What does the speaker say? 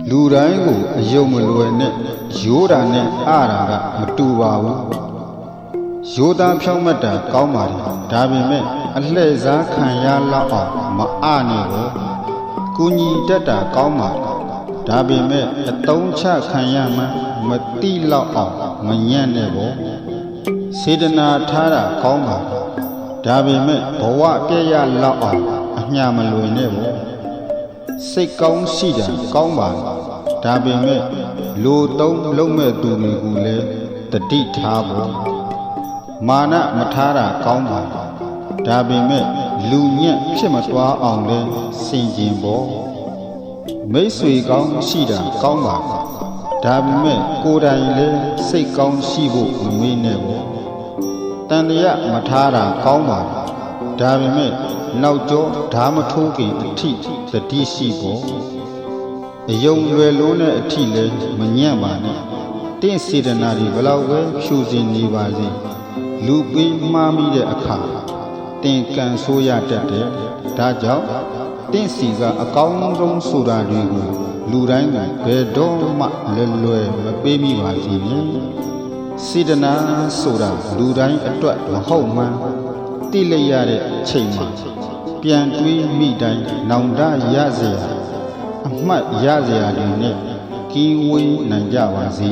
လူတိုင်းကိုအယုံမလွယ်နဲ့ရိုးတာနဲ့အားတာကမတူပါဘူးရိုးသားဖြောင့်မတ်တာကောင်းပါတယ်ဒါပေမဲ့အလှည့်စားခံရလောက်အောင်မအားနဲ့ဘူးကုညီတတ်တာကောင်းပါတယ်ဒါပေမဲ့အတုံးချခံရမှမတိလောက်အောင်မညံ့နဲ့ဘူးစေတနာထားတာကောင်းပါတယ်ဒါပေမဲ့ဘဝပြည့်ရလောက်အောင်အညာမလွယ်နဲ့ဘူးစိတ်ကောင်းရှိတာကောင်းပါဒါပေမဲ့လူသုံးလုံးမဲ့သူတွေကိုလည်းတတိထားဖို့မာနမထားတာကောင်းပါဒါပေမဲ့လူညံ့ဖြစ်မသွားအောင်လည်းစင်ကြင်ဖို့မိတ်ဆွေကောင်းရှိတာကောင်းပါဒါပေမဲ့ကိုယ်တိုင်လည်းစိတ်ကောင်းရှိဖို့မမေ့နဲ့ဘူးတန်တရားမထားတာကောင်းပါဒါပေမဲ့နောက်ကျောဓာမထိုးခင်အထိတတိရှိဖို့အယုံလွယ်လုံးနဲ့အထိလည်းမညံ့ပါနဲ့တင့်စေတနာတွေဘလောက်ပဲဖြူစင်နေပါစေလူပေးမှားမိတဲ့အခါတင်ကန်ဆိုးရတတ်တယ်ဒါကြောင့်တင့်စီကအကောင်းဆုံးဆိုတာတွေကိုလူတိုင်းကဘယ်တော့မှလွယ်မပေးမိပါစေနဲ့စေတနာဆိုတာလူတိုင်းအတွက်မဟုတ်မှန်းသိလိုက်ရတဲ့အချိန်မှာပြန်တွေးမိတိုင်းနောင်တရเสียအမှတ်ရเสียတွေနဲ့ကင်းဝေးနိုင်ကြပါစေ